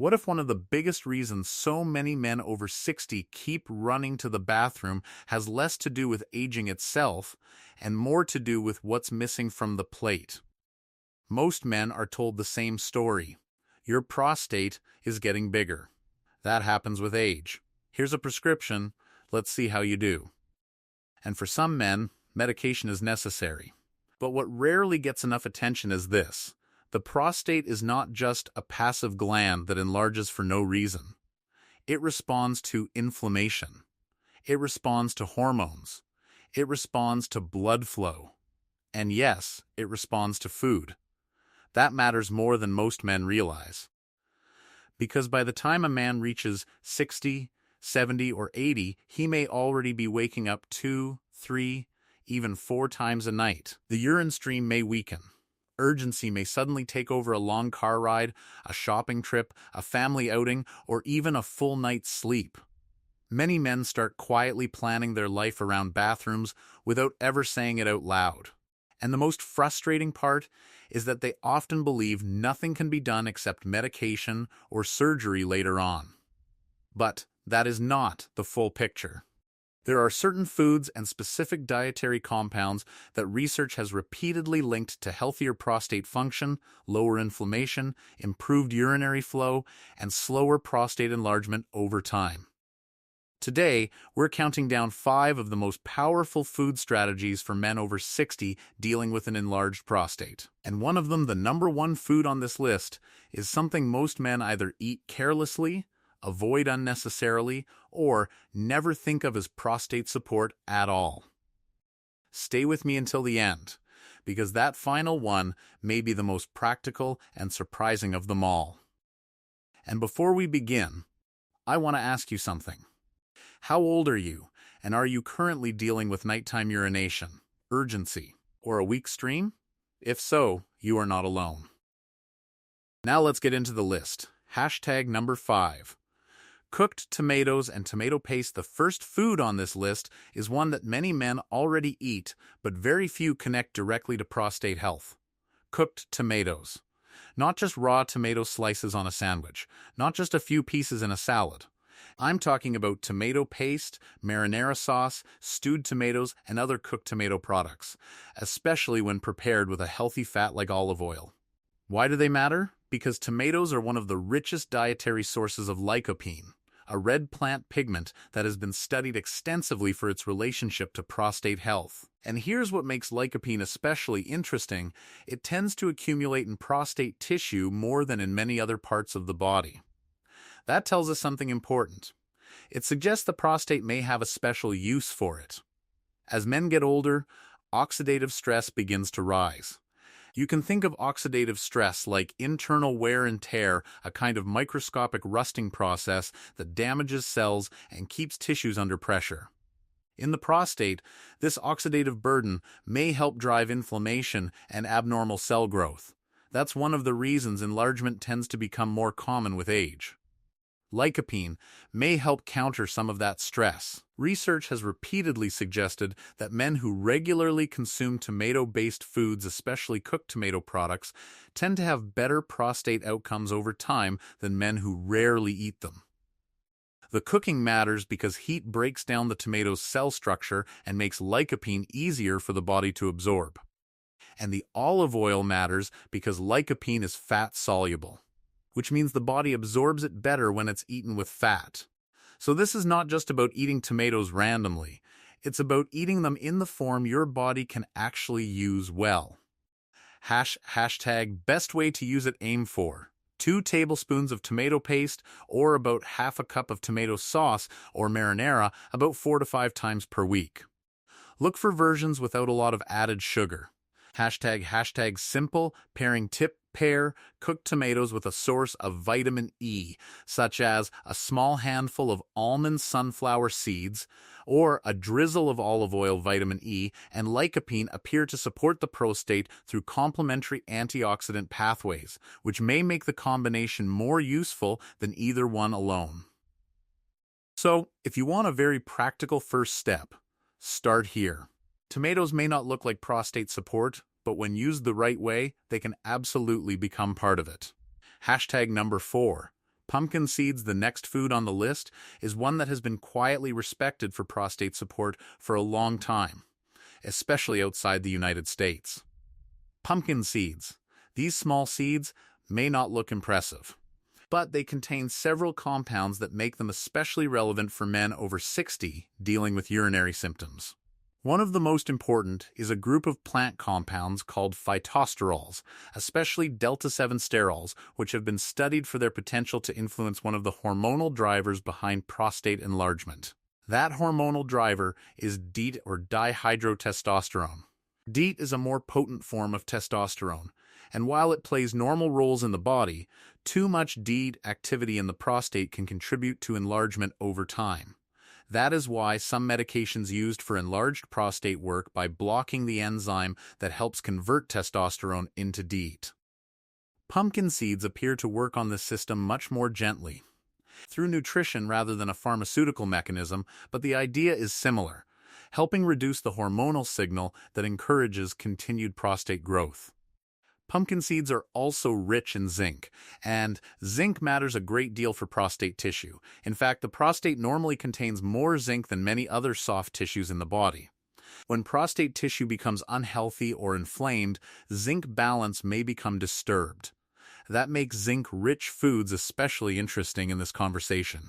What if one of the biggest reasons so many men over 60 keep running to the bathroom has less to do with aging itself and more to do with what's missing from the plate? Most men are told the same story. Your prostate is getting bigger. That happens with age. Here's a prescription. Let's see how you do. And for some men, medication is necessary. But what rarely gets enough attention is this. The prostate is not just a passive gland that enlarges for no reason. It responds to inflammation. It responds to hormones. It responds to blood flow. And yes, it responds to food. That matters more than most men realize. Because by the time a man reaches 60, 70, or 80, he may already be waking up 2, 3, even 4 times a night. The urine stream may weaken. Urgency may suddenly take over a long car ride, a shopping trip, a family outing, or even a full night's sleep. Many men start quietly planning their life around bathrooms without ever saying it out loud. And the most frustrating part is that they often believe nothing can be done except medication or surgery later on. But that is not the full picture. There are certain foods and specific dietary compounds that research has repeatedly linked to healthier prostate function, lower inflammation, improved urinary flow, and slower prostate enlargement over time. Today, we're counting down 5 of the most powerful food strategies for men over 60 dealing with an enlarged prostate. And one of them, the #1 food on this list, is something most men either eat carelessly, avoid unnecessarily, or never think of as prostate support at all. Stay with me until the end, because that final one may be the most practical and surprising of them all. And before we begin, I want to ask you something. How old are you, and are you currently dealing with nighttime urination, urgency, or a weak stream? If so, you are not alone. Now let's get into the list. #5. Cooked tomatoes and tomato paste. The first food on this list is one that many men already eat, but very few connect directly to prostate health. Cooked tomatoes. Not just raw tomato slices on a sandwich, not just a few pieces in a salad. I'm talking about tomato paste, marinara sauce, stewed tomatoes, and other cooked tomato products, especially when prepared with a healthy fat like olive oil. Why do they matter? Because tomatoes are one of the richest dietary sources of lycopene, a red plant pigment that has been studied extensively for its relationship to prostate health. And here's what makes lycopene especially interesting. It tends to accumulate in prostate tissue more than in many other parts of the body. That tells us something important. It suggests the prostate may have a special use for it. As men get older, oxidative stress begins to rise. You can think of oxidative stress like internal wear and tear, a kind of microscopic rusting process that damages cells and keeps tissues under pressure. In the prostate, this oxidative burden may help drive inflammation and abnormal cell growth. That's one of the reasons enlargement tends to become more common with age. Lycopene may help counter some of that stress. Research has repeatedly suggested that men who regularly consume tomato-based foods, especially cooked tomato products, tend to have better prostate outcomes over time than men who rarely eat them. The cooking matters because heat breaks down the tomato's cell structure and makes lycopene easier for the body to absorb. And the olive oil matters because lycopene is fat-soluble, which means the body absorbs it better when it's eaten with fat. So this is not just about eating tomatoes randomly. It's about eating them in the form your body can actually use well. #best way to use it. Aim for 2 tablespoons of tomato paste, or about half a cup of tomato sauce or marinara, about 4 to 5 times per week. Look for versions without a lot of added sugar. #simple pairing tip. Pair cooked tomatoes with a source of vitamin E, such as a small handful of almond sunflower seeds, or a drizzle of olive oil. Vitamin E and lycopene appear to support the prostate through complementary antioxidant pathways, which may make the combination more useful than either one alone. So, if you want a very practical first step, start here. Tomatoes may not look like prostate support, but when used the right way, they can absolutely become part of it. #4. Pumpkin seeds, the next food on the list, is one that has been quietly respected for prostate support for a long time, especially outside the United States. Pumpkin seeds. These small seeds may not look impressive, but they contain several compounds that make them especially relevant for men over 60 dealing with urinary symptoms. One of the most important is a group of plant compounds called phytosterols, especially delta-7 sterols, which have been studied for their potential to influence one of the hormonal drivers behind prostate enlargement. That hormonal driver is DEET, or dihydrotestosterone. DEET is a more potent form of testosterone, and while it plays normal roles in the body, too much DEET activity in the prostate can contribute to enlargement over time. That is why some medications used for enlarged prostate work by blocking the enzyme that helps convert testosterone into DEET. Pumpkin seeds appear to work on this system much more gently, through nutrition rather than a pharmaceutical mechanism, but the idea is similar, helping reduce the hormonal signal that encourages continued prostate growth. Pumpkin seeds are also rich in zinc, and zinc matters a great deal for prostate tissue. In fact, the prostate normally contains more zinc than many other soft tissues in the body. When prostate tissue becomes unhealthy or inflamed, zinc balance may become disturbed. That makes zinc-rich foods especially interesting in this conversation.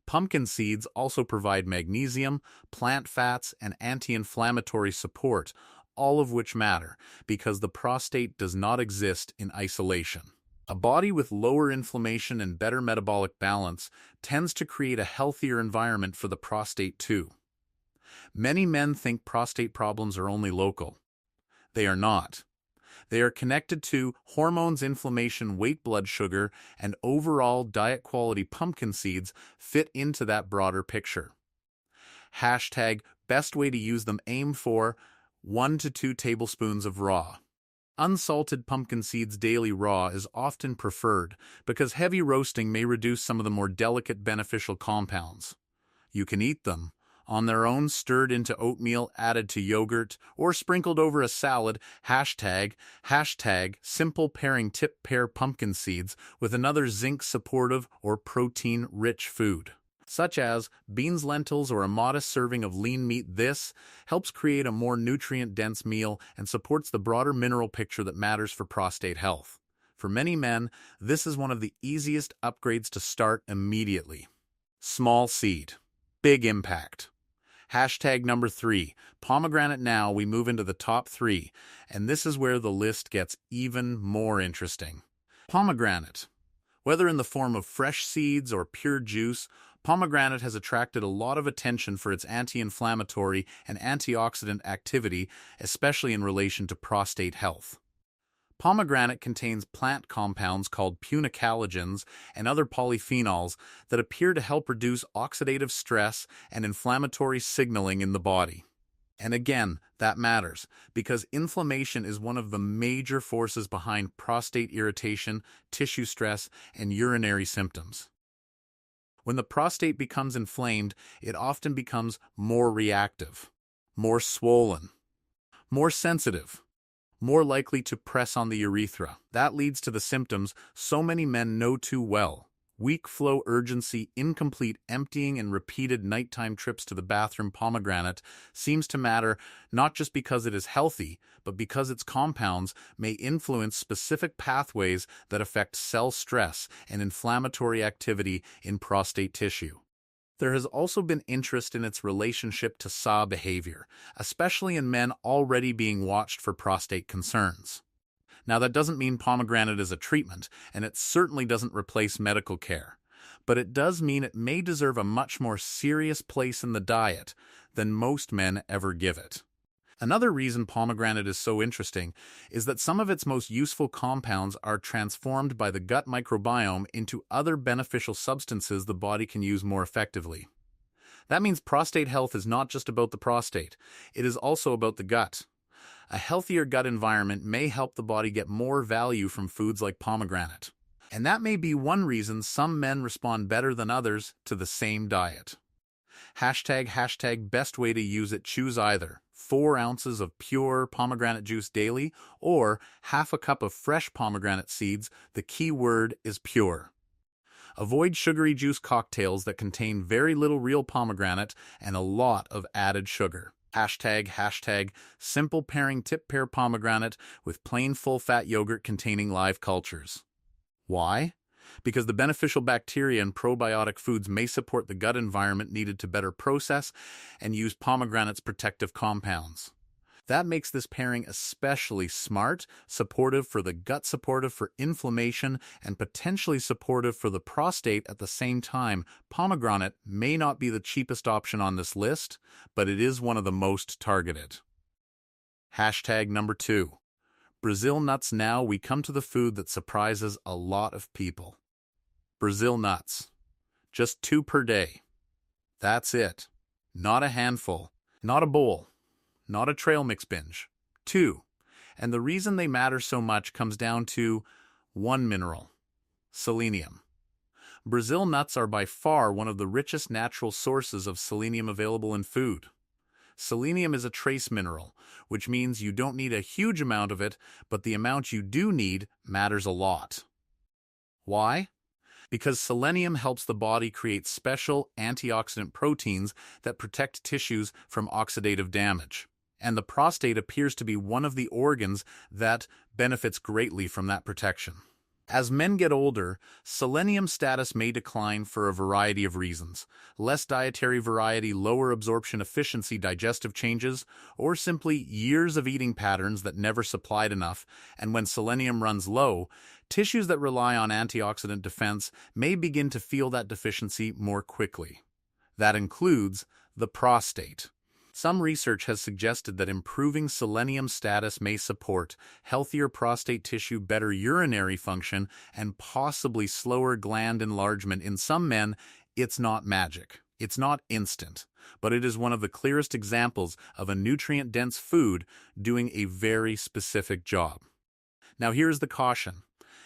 Pumpkin seeds also provide magnesium, plant fats, and anti-inflammatory support, all of which matter because the prostate does not exist in isolation. A body with lower inflammation and better metabolic balance tends to create a healthier environment for the prostate too. Many men think prostate problems are only local. They are not. They are connected to hormones, inflammation, weight, blood sugar, and overall diet quality. Pumpkin seeds fit into that broader picture. Hashtag best way to use them: aim for 1 to 2 tablespoons of raw. Unsalted pumpkin seeds daily raw is often preferred because heavy roasting may reduce some of the more delicate beneficial compounds. You can eat them on their own, stirred into oatmeal, added to yogurt, or sprinkled over a salad. Hashtag simple pairing tip: pair pumpkin seeds with another zinc-supportive or protein-rich food, such as beans, lentils, or a modest serving of lean meat. This helps create a more nutrient-dense meal and supports the broader mineral picture that matters for prostate health. For many men, this is one of the easiest upgrades to start immediately. Small seed, big impact. Hashtag number 3, pomegranate. Now we move into the top 3, and this is where the list gets even more interesting. Pomegranate. Whether in the form of fresh seeds or pure juice, pomegranate has attracted a lot of attention for its anti-inflammatory and antioxidant activity, especially in relation to prostate health. Pomegranate contains plant compounds called punicalagins and other polyphenols that appear to help reduce oxidative stress and inflammatory signaling in the body. And again, that matters because inflammation is one of the major forces behind prostate irritation, tissue stress, and urinary symptoms. When the prostate becomes inflamed, it often becomes more reactive, more swollen, more sensitive, more likely to press on the urethra. That leads to the symptoms so many men know too well: weak flow, urgency, incomplete emptying, and repeated nighttime trips to the bathroom. Pomegranate seems to matter not just because it is healthy, but because its compounds may influence specific pathways that affect cell stress and inflammatory activity in prostate tissue. There has also been interest in its relationship to SA behavior, especially in men already being watched for prostate concerns. Now, that doesn't mean pomegranate is a treatment, and it certainly doesn't replace medical care, but it does mean it may deserve a much more serious place in the diet than most men ever give it. Another reason pomegranate is so interesting is that some of its most useful compounds are transformed by the gut microbiome into other beneficial substances the body can use more effectively. That means prostate health is not just about the prostate, it is also about the gut. A healthier gut environment may help the body get more value from foods like pomegranate. And that may be one reason some men respond better than others to the same diet. Hashtag best way to use it: choose either 4 ounces of pure pomegranate juice daily or half a cup of fresh pomegranate seeds. The key word is pure. Avoid sugary juice cocktails that contain very little real pomegranate and a lot of added sugar. Hashtag simple pairing tip: pair pomegranate with plain full-fat yogurt containing live cultures. Why? Because the beneficial bacteria and probiotic foods may support the gut environment needed to better process and use pomegranate's protective compounds. That makes this pairing especially smart, supportive for the gut, supportive for inflammation, and potentially supportive for the prostate at the same time. Pomegranate may not be the cheapest option on this list, but it is one of the most targeted. Hashtag number 2. Brazil nuts. Now we come to the food that surprises a lot of people. Brazil nuts. Just 2 per day. That's it. Not a handful. Not a bowl. Not a trail mix binge. 2. And the reason they matter so much comes down to one mineral: selenium. Brazil nuts are by far one of the richest natural sources of selenium available in food. Selenium is a trace mineral, which means you don't need a huge amount of it, but the amount you do need matters a lot. Why? Because selenium helps the body create special antioxidant proteins that protect tissues from oxidative damage. And the prostate appears to be one of the organs that benefits greatly from that protection. As men get older, selenium status may decline for a variety of reasons: less dietary variety, lower absorption efficiency, digestive changes, or simply years of eating patterns that never supplied enough. And when selenium runs low, tissues that rely on antioxidant defense may begin to feel that deficiency more quickly. That includes the prostate. Some research has suggested that improving selenium status may support healthier prostate tissue, better urinary function, and possibly slower gland enlargement. In some men, it's not magic. It's not instant, but it is one of the clearest examples of a nutrient-dense food doing a very specific job. Now here's the caution,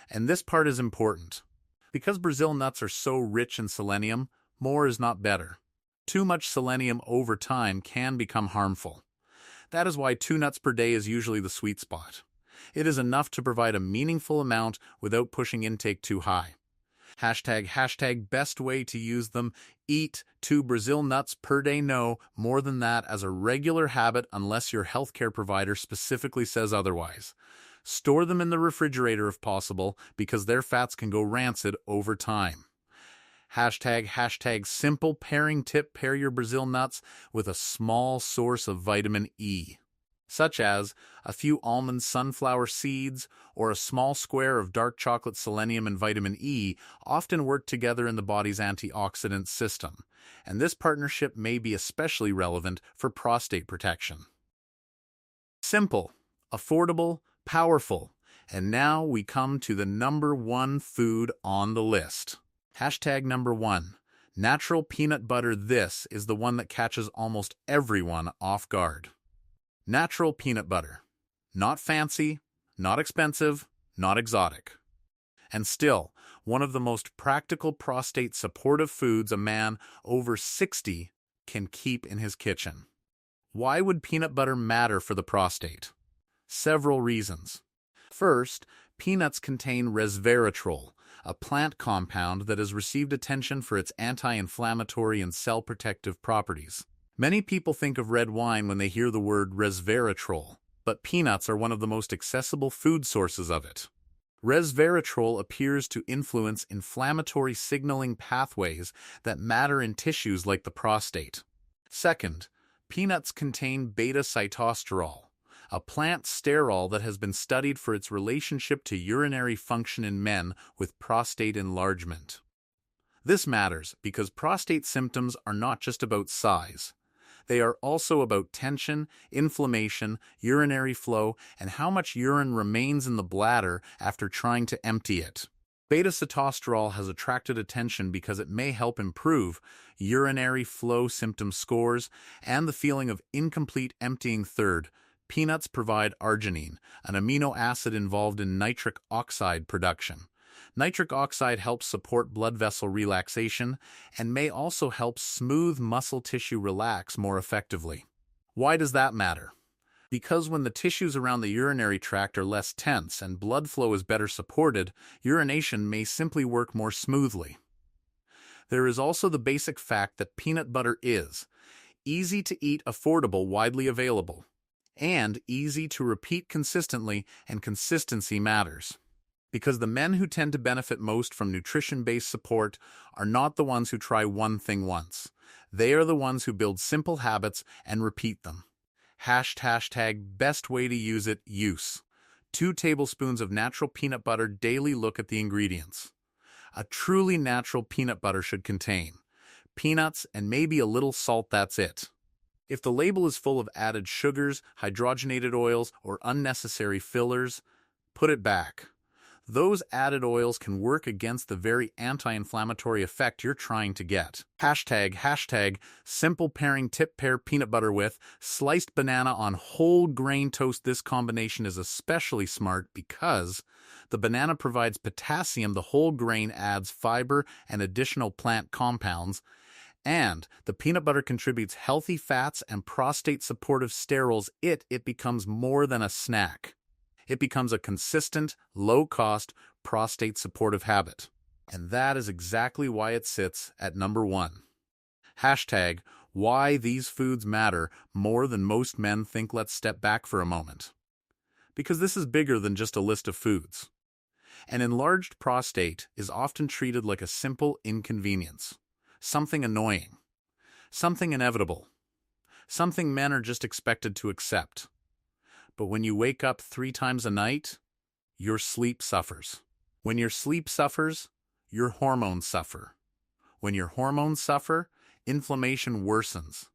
and this part is important. Because Brazil nuts are so rich in selenium, more is not better. Too much selenium over time can become harmful. That is why 2 nuts per day is usually the sweet spot. It is enough to provide a meaningful amount without pushing intake too high. Hashtag best way to use them: eat 2 Brazil nuts per day. No more than that as a regular habit unless your healthcare provider specifically says otherwise. Store them in the refrigerator if possible, because their fats can go rancid over time. Hashtag simple pairing tip: pair your Brazil nuts with a small source of vitamin E, such as a few almond sunflower seeds or a small square of dark chocolate. Selenium and vitamin E often work together in the body's antioxidant system, and this partnership may be especially relevant for prostate protection. Simple, affordable, powerful, and now we come to the number 1 food on the list. Hashtag number 1, natural peanut butter. This is the one that catches almost everyone off guard. Natural peanut butter. Not fancy, not expensive, not exotic. And still, one of the most practical prostate-supportive foods a man over 60 can keep in his kitchen. Why would peanut butter matter for the prostate? Several reasons. First, peanuts contain resveratrol, a plant compound that has received attention for its anti-inflammatory and cell-protective properties. Many people think of red wine when they hear the word resveratrol, but peanuts are one of the most accessible food sources of it. Resveratrol appears to influence inflammatory signaling pathways that matter in tissues like the prostate. Second, peanuts contain beta-sitosterol, a plant sterol that has been studied for its relationship to urinary function in men with prostate enlargement. This matters because prostate symptoms are not just about size. They are also about tension, inflammation, urinary flow, and how much urine remains in the bladder after trying to empty it. Beta-sitosterol has attracted attention because it may help improve urinary flow symptom scores and the feeling of incomplete emptying. Third, peanuts provide arginine, an amino acid involved in nitric oxide production. Nitric oxide helps support blood vessel relaxation and may also help smooth muscle tissue relax more effectively. Why does that matter? Because when the tissues around the urinary tract are less tense and blood flow is better supported, urination may simply work more smoothly. There is also the basic fact that peanut butter is easy to eat, affordable, widely available, and easy to repeat consistently, and consistency matters. Because the men who tend to benefit most from nutrition-based support are not the ones who try one thing once. They are the ones who build simple habits and repeat them. Hashtag best way to use it, use. 2 tablespoons of natural peanut butter daily. Look at the ingredients. A truly natural peanut butter should contain peanuts and maybe a little salt, that's it. If the label is full of added sugars, hydrogenated oils, or unnecessary fillers, put it back. Those added oils can work against the very anti-inflammatory effect you're trying to get. Hashtag simple pairing tip: pair peanut butter with sliced banana on whole grain toast. This combination is especially smart because the banana provides potassium, the whole grain adds fiber and additional plant compounds, and the peanut butter contributes healthy fats and prostate-supportive sterols. It becomes more than a snack. It becomes a consistent, low-cost, prostate-supportive habit. And that is exactly why it sits at number 1. Hashtag why these foods matter more than most men think. Let's step back for a moment. Because this is bigger than just a list of foods. An enlarged prostate is often treated like a simple inconvenience. Something annoying. Something inevitable. Something men are just expected to accept. But when you wake up 3 times a night, your sleep suffers. When your sleep suffers, your hormones suffer. When your hormones suffer, inflammation worsens.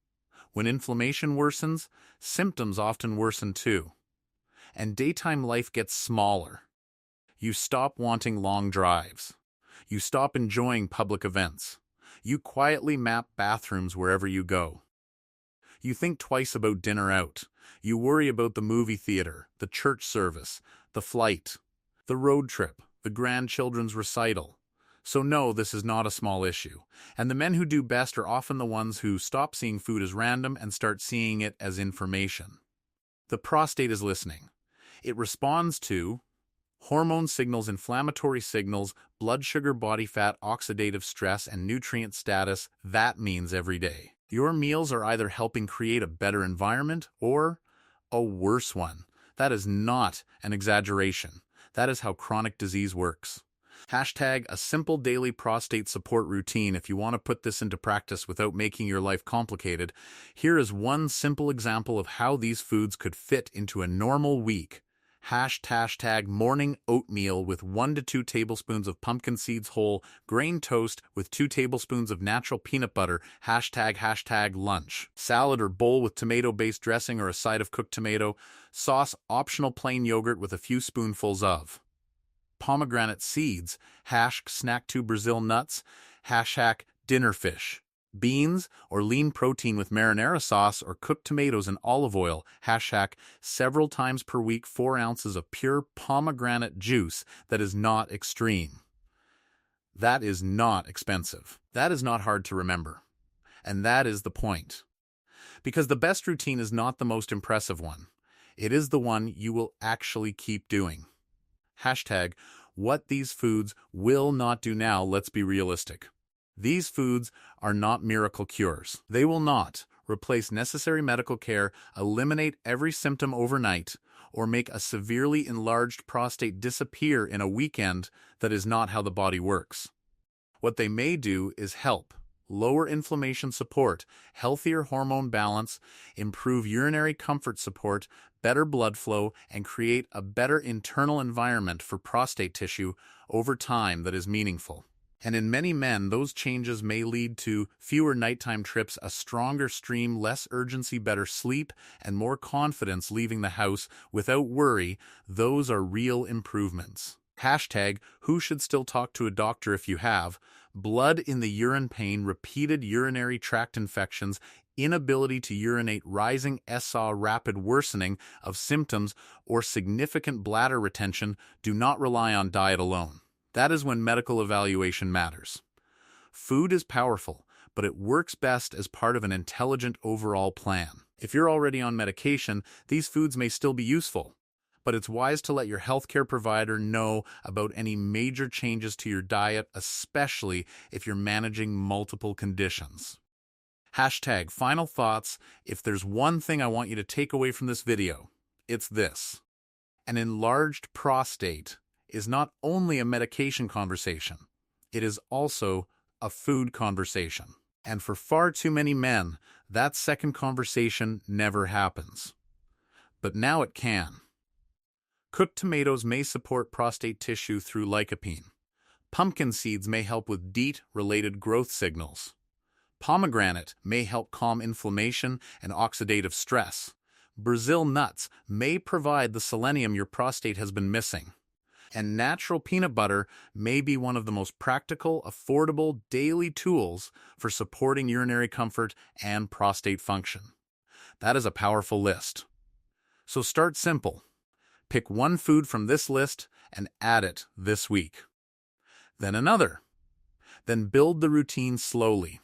When inflammation worsens, symptoms often worsen too. And daytime life gets smaller. You stop wanting long drives. You stop enjoying public events. You quietly map bathrooms wherever you go. You think twice about dinner out. You worry about the movie theater, the church service, the flight, the road trip, the grandchildren's recital. So no, this is not a small issue. And the men who do best are often the ones who stop seeing food as random and start seeing it as information. The prostate is listening. It responds to hormone signals, inflammatory signals, blood sugar, body fat, oxidative stress, and nutrient status. That means every day your meals are either helping create a better environment or a worse one. That is not an exaggeration. That is how chronic disease works. Hashtag a simple daily prostate support routine. If you want to put this into practice without making your life complicated, here is one simple example of how these foods could fit into a normal week. Hashtag morning oatmeal with 1 to 2 tablespoons of pumpkin seeds, whole grain toast with 2 tablespoons of natural peanut butter. Hashtag lunch salad or bowl with tomato-based dressing or a side of cooked tomato sauce. Optional plain yogurt with a few spoonfuls of pomegranate seeds. Snack 2 Brazil nuts. Dinner fish, beans, or lean protein with marinara sauce or cooked tomatoes and olive oil. Several times per week 4 ounces of pure pomegranate juice. That is not extreme. That is not expensive. That is not hard to remember. And that is the point. Because the best routine is not the most impressive one. It is the one you will actually keep doing. What these foods will not do. Now, let's be realistic. These foods are not miracle cures. They will not replace necessary medical care, eliminate every symptom overnight, or make a severely enlarged prostate disappear in a weekend. That is not how the body works. What they may do is help lower inflammation, support healthier hormone balance, improve urinary comfort, support better blood flow, and create a better internal environment for prostate tissue over time that is meaningful. And in many men, those changes may lead to fewer nighttime trips, a stronger stream, less urgency, better sleep, and more confidence leaving the house without worry. Those are real improvements. Who should still talk to a doctor if you have blood in the urine, pain, repeated urinary tract infections, inability to urinate, rising SA, rapid worsening of symptoms, or significant bladder retention. Do not rely on diet alone. That is when medical evaluation matters. Food is powerful, but it works best as part of an intelligent overall plan. If you're already on medication, these foods may still be useful, but it's wise to let your healthcare provider know about any major changes to your diet, especially if you're managing multiple conditions. Hashtag final thoughts. If there's one thing I want you to take away from this video, it's this. An enlarged prostate is not only a medication conversation, it is also a food conversation. And for far too many men, that second conversation never happens. But now it can. Cooked tomatoes may support prostate tissue through lycopene. Pumpkin seeds may help with DEET-related growth signals. Pomegranate may help calm inflammation and oxidative stress. Brazil nuts may provide the selenium your prostate has been missing. And natural peanut butter may be one of the most practical, affordable daily tools for supporting urinary comfort and prostate function. That is a powerful list. So start simple. Pick one food from this list and add it this week. Then another. Then build the routine slowly.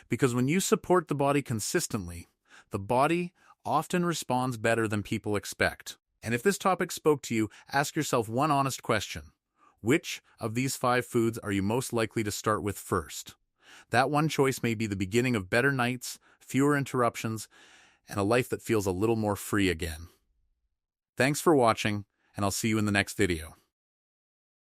Because when you support the body consistently, the body often responds better than people expect. And if this topic spoke to you, ask yourself one honest question. Which of these 5 foods are you most likely to start with first? That one choice may be the beginning of better nights, fewer interruptions, and a life that feels a little more free again. Thanks for watching, and I'll see you in the next video.